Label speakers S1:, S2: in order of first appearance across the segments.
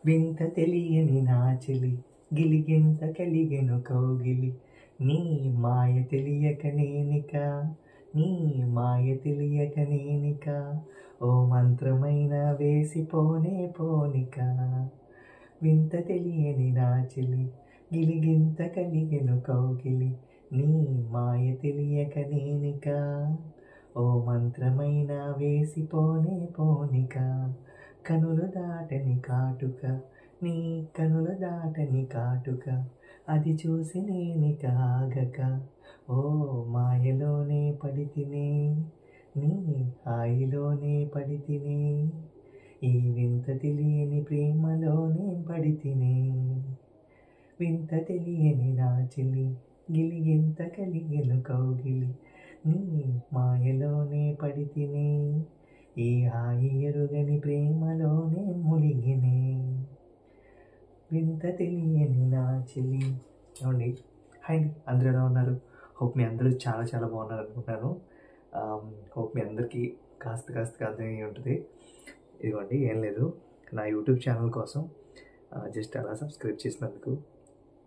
S1: వింత తెలియని నా చెలి గిలిగింత కలిగెను కౌగిలి నీ మాయ తెలియక నేనిక నీ మాయ తెలియక నేనిక ఓ మంత్రమైన వేసిపోనే పోనిక వింత తెలియని నా చెలి గిలిగింత కలిగెను కౌగిలి నీ మాయ తెలియక నేనిక ఓ మంత్రమైన వేసిపోనే పోనిక కనులు దాటని కాటుక నీ కనులు దాటని కాటుక అది చూసి నేనిక ఆగక ఓ మాయలోనే పడితినే నీ హాయిలోనే పడితినే ఈ వింత తెలియని ప్రేమలోనే పడితినే వింత తెలియని నా చెలి గిలిగింత కలిగెను కౌగిలి నీ మాయలోనే పడితినే ఈ హాయి ఎరుగని ప్రేమలోనే మునిగినే వింత తెలియని నా చెలి. ఏమండి హాయ్ అండి, అందరూ ఎలా ఉన్నారు? హోప్ మీ అందరూ చాలా చాలా బాగున్నారు అనుకుంటున్నాను. హోప్ మీ అందరికీ కాస్త అర్థమయ్యి ఉంటుంది. ఇదిగోండి ఏం లేదు, నా యూట్యూబ్ ఛానల్ కోసం జస్ట్ అలా సబ్స్క్రైబ్ చేసినందుకు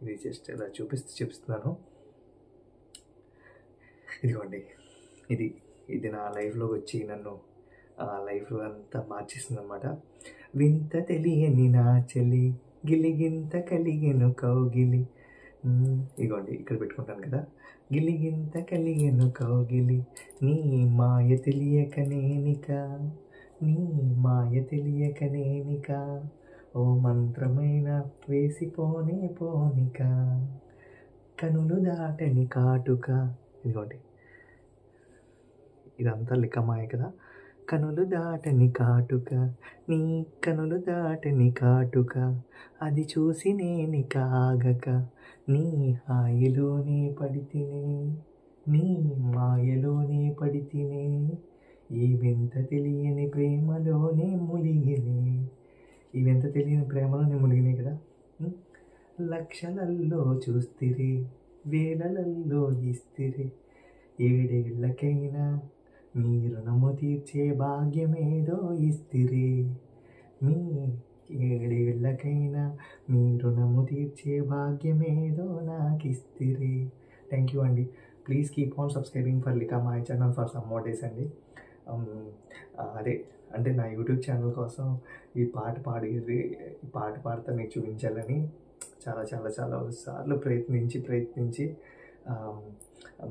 S1: ఇది జస్ట్ ఇలా చూపిస్తున్నాను. ఇదిగోండి ఇది నా లైఫ్లోకి వచ్చి నన్ను లైఫ్ అంతా మార్చేసింది అనమాట. వింత తెలియని నా చెలి గిలిగింత కలిగెను కౌగిలి. ఇదిగోండి ఇక్కడ పెట్టుకుంటాను కదా. గిలిగింత కలిగెను కౌగిలి నీ మాయ తెలియక నేనిక నీ మాయ తెలియక నేనిక ఓ మంత్రమైన వేసిపోనే పోనిక కనులు దాటని కాటుక. ఇదిగోండి ఇదంతా లిఖమాయ కదా. కనులు దాటని కాటుక నీ కనులు దాటని కాటుక అది చూసి నేనిక ఆగక నీ హాయిలోనే పడితినే నీ మాయలోనే పడితినే ఈ వింత తెలియని ప్రేమలోనే మునిగినే. ఈ వింత తెలియని ప్రేమలోనే మునిగినాయి కదా. లక్షలల్లో చూస్తిరి వేలలల్లో ఇస్తిరి ఏడేళ్లకైనా మీ రుణము తీర్చే భాగ్యమేదో ఇస్తిరి మీ ఏడేళ్లకైనా మీ రుణము తీర్చే భాగ్యమేదో నాకు ఇస్తిరి. థ్యాంక్ యూ అండి. Please keep on subscribing for Likha my channel for some more days అండి. అదే అంటే నా యూట్యూబ్ ఛానల్ కోసం ఈ పాట పాడుతా మీకు చూపించాలని చాలా సార్లు ప్రయత్నించి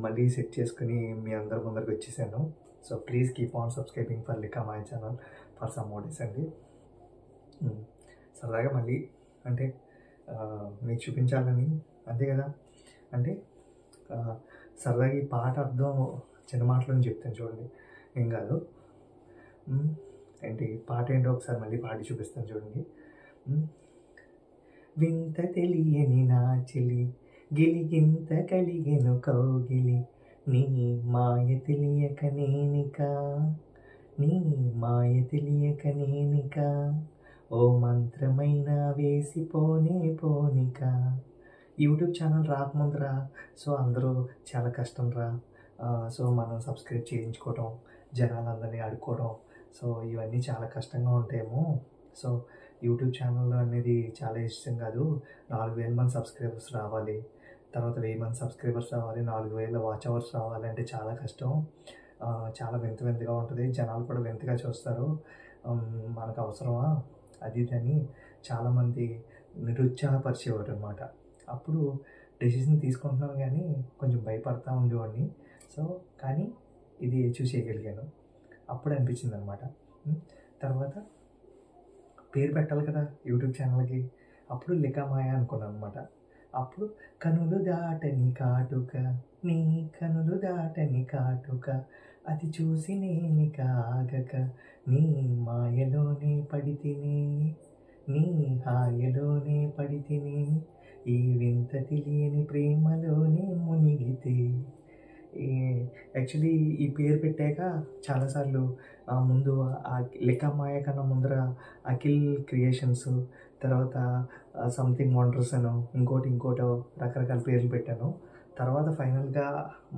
S1: మళ్ళీ సెట్ చేసుకుని మీ అందరి ముందరికి వచ్చేసాను. So please keep on subscribing for Likha my channel for some more days అండి. సరదాగా మళ్ళీ అంటే మీకు చూపించాలని, అంతే కదా. అంటే సరదాగా ఈ పాట అర్థం చిన్న మాటలను చెప్తాను చూడండి, ఏం కాదు. ఏంటి పాట ఏంటో ఒకసారి మళ్ళీ పాడి చూపిస్తాను చూడండి. వింత తెలియని నా చెలి గిలిగింత కలిగెను కౌగిలి నీ మాయ తెలియక నేనిక నీ మాయ తెలియక నేనిక ఓ మంత్రమైన వేసిపోనే పోనిక. యూట్యూబ్ ఛానల్ రాకముందరా సో అందరూ చాలా కష్టం రా. సో మనం సబ్స్క్రైబ్ చేయించుకోవడం, జనాలందరినీ అడుక్కోవడం, సో ఇవన్నీ చాలా కష్టంగా ఉంటాయేమో. సో యూట్యూబ్ ఛానల్ అనేది చాలా ఇష్టం కాదు. 4,000 మంది సబ్స్క్రైబర్స్ రావాలి, తర్వాత 1,000 మంది సబ్స్క్రైబర్స్ రావాలి, 4,000 వాచ్ అవర్స్ రావాలంటే చాలా కష్టం. చాలా వింతగా ఉంటుంది. జనాలు కూడా వింతగా చూస్తారు. మనకు అవసరమా అది అని చాలామంది నిరుత్సాహపరిచేవారు అనమాట. అప్పుడు డెసిషన్ తీసుకుంటున్నాను కానీ కొంచెం భయపడతా ఉండేవాడిని. సో కానీ ఇది అచీవ్ చేయగలిగాను. అప్పుడు అనిపించింది అనమాట. తర్వాత పేరు పెట్టాలి కదా యూట్యూబ్ ఛానల్కి. అప్పుడు లిఖమాయ అనుకున్నాను అనమాట. అప్పుడు కనులు దాటని కాటుక నీ కనులు దాటని కాటుక అది చూసి నేనిక ఆగక నీ మాయలోనే పడితినే నీ హాయలోనే పడితినే ఈ వింత తెలియని ప్రేమలోనే మునిగితే. యాక్చువల్లీ ఈ పేరు పెట్టాక చాలాసార్లు ముందు ఆ లిఖమాయ కన్నా ముందర అఖిల్ క్రియేషన్స్, తర్వాత సంథింగ్ వండర్స్ అను ఇంకోటో రకరకాల పేర్లు పెట్టాను. తర్వాత ఫైనల్గా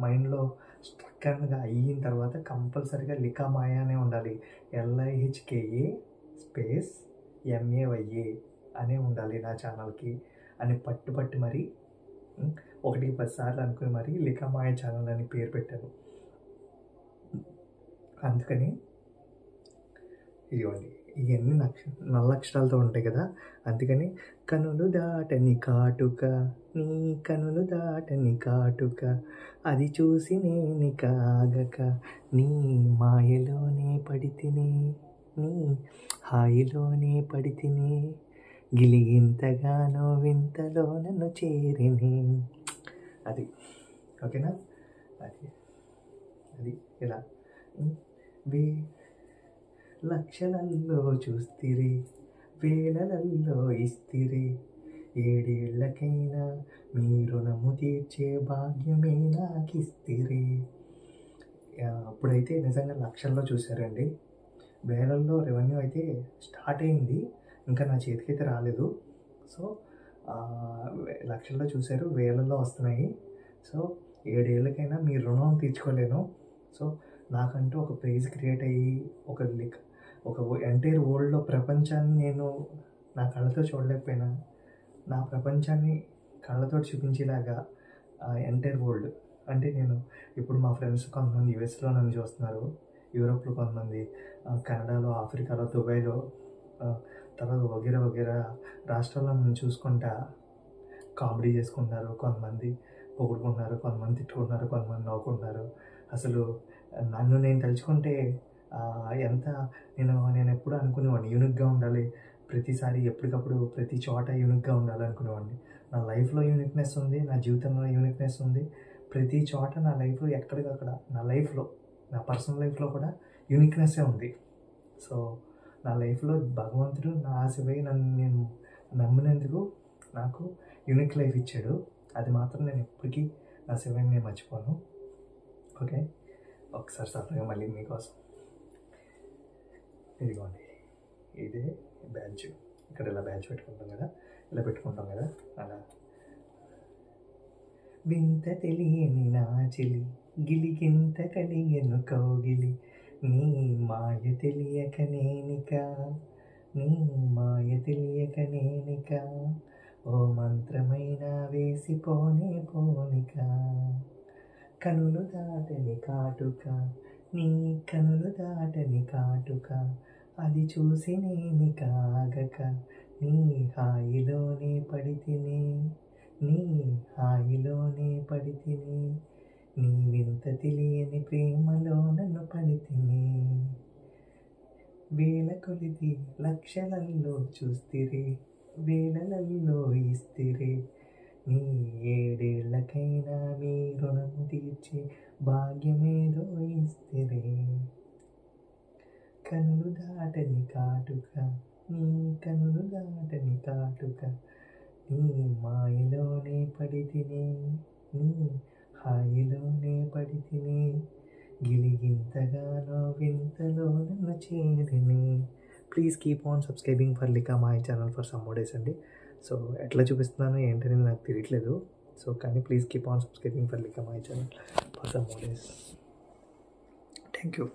S1: మైండ్లో స్ట్రక్గా అయిన తర్వాత కంపల్సరీగా లిఖమాయ అనే ఉండాలి. LIHKA స్పేస్ MAYA అనే ఉండాలి నా ఛానల్కి అని పట్టుబట్టి మరి 1-10 సార్లు అనుకుని మరి లిఖామాయ ఛానల్ అని పేరు పెట్టాను. అందుకని ఇదిగోండి ఇవన్నీ నల్ల అక్షరాలతో ఉంటాయి కదా, అందుకని కనులు దాటని కాటుక, నీ కనులు దాటని కాటుక, అది చూసి నేను కాగక, నీ మాయలోనే పడితిని, నీ హాయిలోనే పడితిని, గిలిగింతగానో వింతలో నన్ను చేరిని. అది ఓకేనా? అది అది ఇలా లక్షలల్లో చూస్తిరి, వేలలల్లో ఇస్తిరి, 7 ఏళ్లకైనా మీ రుణము తీర్చే భాగ్యమే నాకిస్తిరి. అప్పుడైతే నిజంగా లక్షల్లో చూశారండి. వేలల్లో రెవెన్యూ అయితే స్టార్ట్ అయింది, ఇంకా నా చేతికైతే రాలేదు. సో లక్షల్లో చూశారు, వేలల్లో వస్తున్నాయి. సో 7 ఏళ్ళకైనా మీ రుణం తీర్చుకోలేను. సో నాకంటూ ఒక పేజ్ క్రియేట్ అయ్యి ఒక ఎంటైర్ వరల్డ్లో ప్రపంచాన్ని నేను నా కళ్ళతో చూడలేకపోయినా నా ప్రపంచాన్ని కళ్ళతో చూపించేలాగా ఎంటైర్ వరల్డ్ అంటే నేను ఇప్పుడు మా ఫ్రెండ్స్ కొంతమంది యూఎస్లో నన్ను చూస్తున్నారు, యూరోప్లో కొంతమంది, కెనడాలో, ఆఫ్రికాలో, దుబాయ్లో, తర్వాత వగేరా రాష్ట్రాల్లో నన్ను చూసుకుంటా కామెడీ చేసుకుంటున్నారు. కొంతమంది పొగుడుకుంటున్నారు, కొంతమంది తిట్టుకుంటున్నారు, కొంతమంది నవ్వుకుంటున్నారు. అసలు నన్ను నేను తలుచుకుంటే ఎంత నేను ఎప్పుడు అనుకునేవాడిని యూనిక్గా ఉండాలి, ప్రతిసారి ఎప్పటికప్పుడు ప్రతి చోట యూనిక్గా ఉండాలి అనుకునేవాడిని. నా లైఫ్లో యూనిక్నెస్ ఉంది, నా జీవితంలో యూనిక్నెస్ ఉంది. ప్రతి చోట నా లైఫ్లో ఎక్కడికక్కడ నా పర్సనల్ లైఫ్లో కూడా యూనిక్నెస్సే ఉంది. సో నా లైఫ్లో భగవంతుడు నా ఆశపై నేను నమ్మినందుకు నాకు యూనిక్ లైఫ్ ఇచ్చాడు. అది మాత్రం నేను ఎప్పటికీ నా శివని నేను మర్చిపోను. ఓకే, ఒకసారి సరదాగా మళ్ళీ మీకోసం ఇదిగోండి, ఇదే బ్యాడ్జ్. ఇక్కడ ఇలా బ్యాడ్జ్ పెట్టుకుంటాం కదా, ఇలా పెట్టుకుంటాం కదా, అలా వింత తెలియని నా చెలి, గిలిగింత కలిగెను కౌగిలి, నీ మాయ తెలియక నేనిక, నీ మాయ తెలియక నేనిక, ఓ మంత్రమైన వేసిపోనే పోనిక, కనులు దాటని కాటుక, నీ కనులు దాటని కాటుక, అది చూసి నేను కాగక, నీ హాయిలోనే పడితిని, నీ హాయిలోనే పడితిని, నీ వింత తెలియని ప్రేమలో నన్ను పడితిని, వేల కొలిది లక్షలల్లో చూస్తిరి, వేలలల్లో ఇస్తిరి, నీ 7 ఏళ్లకైనా మీ రుణం తీర్చి భాగ్యమేదో ఇస్తిరి, కనులు దాటని కాటుక, నీ కనులు దాటని కాటుక, నీ మాయలోనే పడితిని, నీ హాయిలోనే పడితిని, గిలిగింతగానో వింతలో నన్ను చేరిని. Please keep on subscribing for Likha my channel for some more days అండి. సో ఎట్లా చూపిస్తున్నాను ఏంటని నాకు తెలియట్లేదు. సో కానీ please keep on subscribing for Likha my channel for some more days. Thank you.